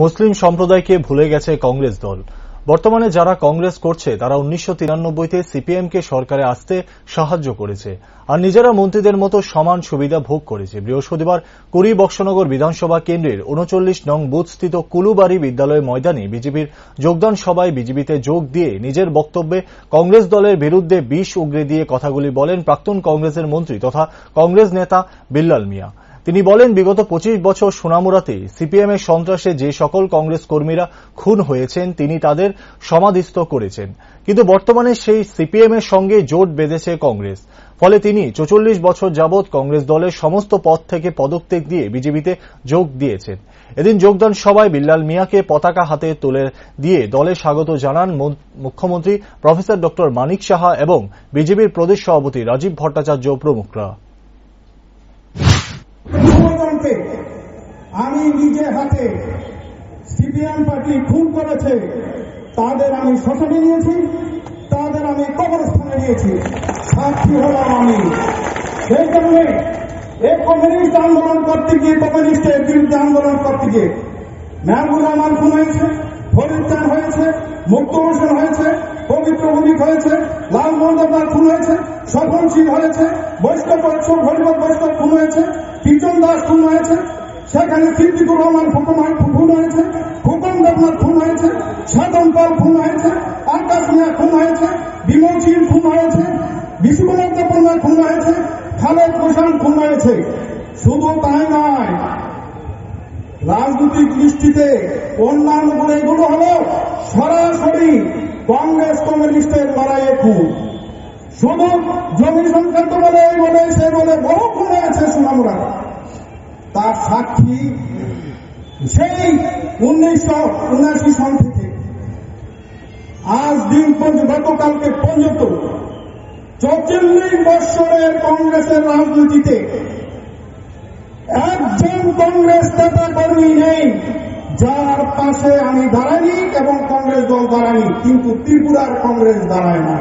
মুসলিম সম্প্রদায়কে ভুলে গেছে কংগ্রেস দল। বর্তমানে যারা কংগ্রেস করছে তারা 1993তে সিপিএমকে সরকারে আসতে সাহায্য করেছে আর নিজেরা মন্ত্রীদের মতো সমান সুবিধা ভোগ করেছে। বৃহস্পতিবার কুড়ি বক্সনগর বিধানসভা কেন্দ্রের 39 নং বুথস্থিত কুলুবাড়ি বিদ্যালয় ময়দানে বিজেপির যোগদান সভায় বিজেপিতে যোগ দিয়ে নিজের বক্তব্যে কংগ্রেস দলের বিরুদ্ধে বিষ উগরে দিয়ে কথাগুলি বলেন প্রাক্তন কংগ্রেসের মন্ত্রী তথা কংগ্রেস নেতা বিল্লাল মিয়া। তিনি বলেন, বিগত 25 বছর সোনামুড়াতে সিপিএম এর সন্ত্রাসে যে সকল কংগ্রেস কর্মীরা খুন হয়েছেন তিনি তাদের সমাধিস্থ করেছেন, কিন্তু বর্তমানে সেই সিপিএম এর সঙ্গে জোট বেঁধেছে কংগ্রেস। ফলে তিনি 44 বছর যাবৎ কংগ্রেস দলের সমস্ত পদ থেকে পদত্যাগ দিয়ে বিজেপিতে যোগ দিয়েছেন। এদিন যোগদান সভায় বিল্লাল মিয়াকে পতাকা হাতে তুলে দিয়ে দলে স্বাগত জানান মুখ্যমন্ত্রী প্রফেসর ড মানিক সাহা এবং বিজেপির প্রদেশ সভাপতি রাজীব ভট্টাচার্য প্রমুখরা। আমি নিজে হাতে সিপিএম পার্টি খুন করেছে তাদের আমি শ্মশানে নিয়েছি, তাদের আমি কবরস্থানে নিয়েছি, সাক্ষী হলাম আমি। সেই কারণে এই কমিউনিস্ট আন্দোলন করতে গিয়ে, কমিউনিস্টের বিরুদ্ধে আন্দোলন করতে গিয়ে মেহবুব রহমান খুন হয়েছে, ফরিদ চান হয়েছে, মুক্ত হোসেন হয়েছে, পবিত্র ভূমিক হয়েছে, লাল মন্ডল খুন হয়েছে, স্বপন সিং হয়েছে, বৈষ্ণব হরিপদ বৈষ্ণব খুন হয়েছে, পিচন দাস খুন হয়েছে, সেখানে সিদ্দিকুর রহমান খুন হয়েছে, খোকন দেবনাথ খুন হয়েছে, সাধন পাল খুন হয়েছে, আকাশ মিয়া খুন হয়েছে, বিমল সিং খুন হয়েছে, বিশ্বনাথ দেবনা খুন হয়েছে, খালেদ হোসেন খুন হয়েছে। শুধু তাই নয়, রাজনৈতিক দৃষ্টিতে অন্যান্য এগুলো হল সরাসরি কংগ্রেস কমিউনিস্টের লড়াইয়ে খুন। শুধু জমি সংক্রান্ত বলে এই বলে সে বলে বহু খুন হয়েছে সোনামুড়া। তার সাক্ষী সেই 1979 সাল থেকে আজ দিন পর্যন্ত, গতকালকে পর্যন্ত 44 বৎসরের কংগ্রেসের রাজনীতিতে একজন কংগ্রেস নেতা কর্মী নেই যার পাশে আমি দাঁড়াইনি এবং কংগ্রেস দল দাঁড়ায়নি, কিন্তু ত্রিপুরার কংগ্রেস দাঁড়ায় না।